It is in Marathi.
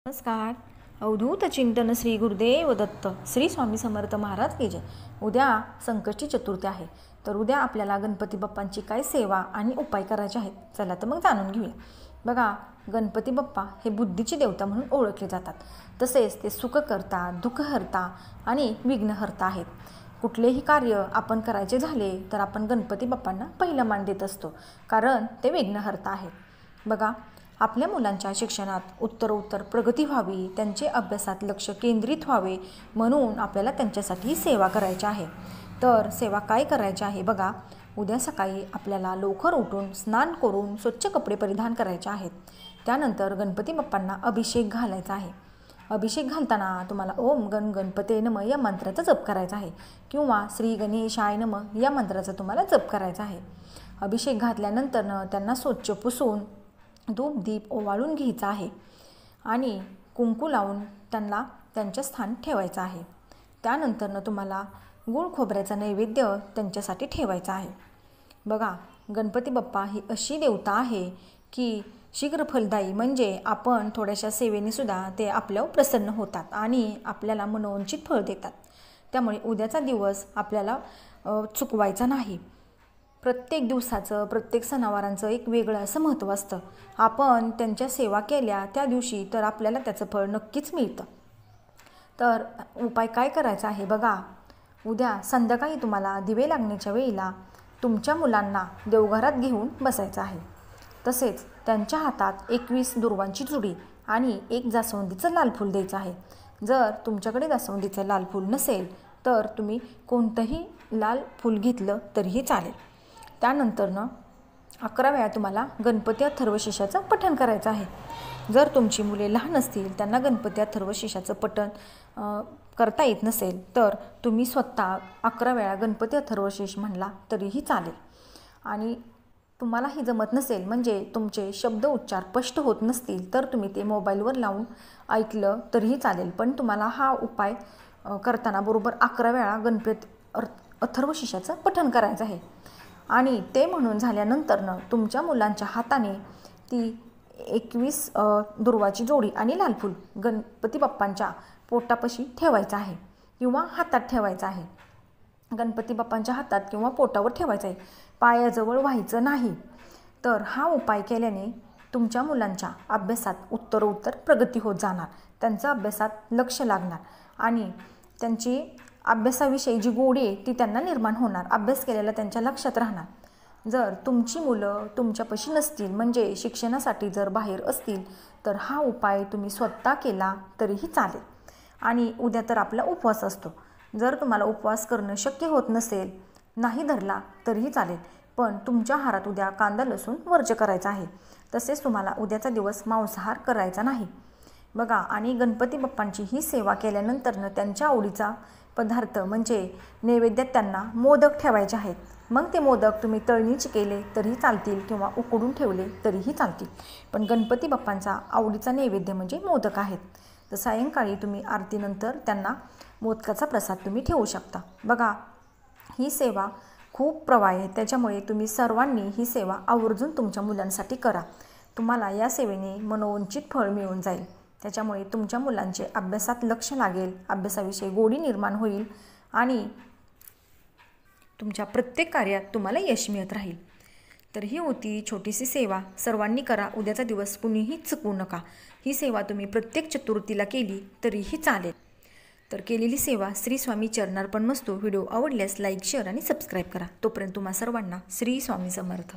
नमस्कार. अवधूत चिंतन श्री गुरुदेव दत्त. श्री स्वामी समर्थ महाराज की जय. उद्या संकष्टी चतुर्थी आहे, तर उद्या आपल्याला गणपती बाप्पांची काय सेवा आणि उपाय करायचे आहेत, चला तर मग जाणून घेऊया. बघा, गणपती बाप्पा हे बुद्धीची देवता म्हणून ओळखले जातात. तसेच ते सुखकर्ता, दुःखहर्ता आणि विघ्नहर्ता आहेत. कुठलेही कार्य आपण करायचे झाले तर आपण गणपती बाप्पांना पहिला मान देत असतो, कारण ते विघ्नहर्ता आहेत. बघा, आपल्या मुलांच्या शिक्षणात उत्तरोत्तर प्रगती व्हावी, त्यांचे अभ्यासात लक्ष केंद्रित व्हावे म्हणून आपल्याला त्यांच्यासाठी सेवा करायची आहे. तर सेवा काय करायची आहे? बघा, उद्या सकाळी आपल्याला लवकर उठून स्नान करून स्वच्छ कपडे परिधान करायचे आहेत. त्यानंतर गणपती बाप्पांना अभिषेक घालायचा आहे. अभिषेक घालताना तुम्हाला ओम गण गणपते नमः या मंत्राचा जप करायचा आहे किंवा श्री गणेशाय नमः या मंत्राचा तुम्हाला जप करायचा आहे. अभिषेक घातल्यानंतर त्यांना स्वच्छ पुसून धूप दीप ओवाळून घ्यायचा आहे आणि कुंकू लावून त्यांना त्यांच्या स्थान ठेवायचं आहे. त्यानंतर तुम्हाला गूळ खोबऱ्याचा नैवेद्य त्यांच्यासाठी ठेवायचा आहे. बघा, गणपती बाप्पा ही अशी देवता आहे की शीघ्र फलदायी, म्हणजे आपण थोड्याशा सेवेने सुद्धा ते आपल्यावर प्रसन्न होतात आणि आपल्याला मनोवांछित फळ देतात. त्यामुळे उद्याचा दिवस आपल्याला चुकवायचा नाही. प्रत्येक दिवसाचं, प्रत्येक सणावारांचं एक वेगळं असं महत्त्व असतं. आपण त्यांच्या सेवा केल्या त्या दिवशी तर आपल्याला त्याचं फळ नक्कीच मिळतं. तर उपाय काय करायचा आहे? बघा, उद्या संध्याकाळी तुम्हाला दिवे लागण्याच्या वेळेला तुमच्या मुलांना देवघरात घेऊन बसायचं आहे. तसेच त्यांच्या हातात 21 दुर्वांची जुडी आणि एक जास्वंदीचं लाल फूल द्यायचं आहे. जर तुमच्याकडे जास्वंदीचं लाल फूल नसेल तर तुम्ही कोणतंही लाल फूल घेतलं तरीही चालेल. त्यानंतर 11 वेळा तुम्हाला गणपती अथर्वशीर्षाचं पठण करायचं आहे. जर तुमची मुले लहान असतील, त्यांना गणपती अथर्वशीर्षाचं पठण करता येत नसेल तर तुम्ही स्वतः 11 वेळा गणपती अथर्वशीर्ष म्हणला तरीही चालेल. आणि तुम्हालाही जमत नसेल, म्हणजे तुमचे शब्द उच्चार स्पष्ट होत नसतील तर तुम्ही ते मोबाईलवर लावून ऐकलं तरीही चालेल. पण तुम्हाला हा उपाय करताना बरोबर 11 वेळा गणपती अथर्वशीर्षाचं पठण करायचं आहे. आणि ते म्हणून झाल्यानंतर तुमच्या मुलांच्या हाताने ती 21 दुर्वाची जोडी आणि लाल फूल गणपती बाप्पांच्या पोटापाशी ठेवायचं आहे किंवा हातात ठेवायचं आहे. गणपती बाप्पांच्या हातात किंवा पोटावर ठेवायचं आहे, पायाजवळ व्हायचं नाही. तर हा उपाय केल्याने तुमच्या मुलांच्या अभ्यासात उत्तरोत्तर प्रगती होत जाणार, त्यांचा अभ्यासात लक्ष लागणार आणि त्यांची अभ्यासाविषयी जी गोडी आहे ती त्यांना निर्माण होणार, अभ्यास केलेला त्यांच्या लक्षात राहणार. जर तुमची मुलं तुमच्यापाशी नसतील, म्हणजे शिक्षणासाठी जर बाहेर असतील, तर हा उपाय तुम्ही स्वतः केला तरीही चालेल. आणि उद्या तर आपला उपवास असतो. जर तुम्हाला उपवास करणं शक्य होत नसेल, नाही धरला तरीही चालेल, पण तुमच्या आहारात उद्या कांदा लसूण वर्ज्य करायचा आहे. तसेच तुम्हाला उद्याचा दिवस मांसाहार करायचा नाही. बघा, आणि गणपती बाप्पांची ही सेवा केल्यानंतर त्यांच्या आवडीचा पदार्थ म्हणजे नैवेद्यात त्यांना मोदक ठेवायचे आहेत. मग ते मोदक तुम्ही तळणीचे केले तरीही चालतील किंवा उकडून ठेवले तरीही चालतील, पण गणपती बाप्पांचा आवडीचा नैवेद्य म्हणजे मोदक आहेत. तर सायंकाळी तुम्ही आरतीनंतर त्यांना मोदकाचा प्रसाद तुम्ही ठेवू शकता. बघा, ही सेवा खूप प्रभावी आहे, त्याच्यामुळे तुम्ही सर्वांनी ही सेवा आवर्जून तुमच्या मुलांसाठी करा. तुम्हाला या सेवेने मनोवांछित फळ मिळून जाईल. त्याच्यामुळे तुमच्या मुलांचे अभ्यासात लक्ष लागेल, अभ्यासाविषयी गोडी निर्माण होईल आणि तुमच्या प्रत्येक कार्यात तुम्हाला यश मिळत राहील. तर ही होती छोटीशी सेवा. सर्वांनी करा. उद्याचा दिवस कुणीही चुकवू नका. ही सेवा तुम्ही प्रत्येक चतुर्थीला केली तरीही चालेल. तर केलेली सेवा श्री स्वामी चरणार्पण मस्तु. व्हिडिओ आवडल्यास लाईक, शेअर आणि सबस्क्राईब करा. तोपर्यंत तुम्हा सर्वांना श्री स्वामी समर्थ.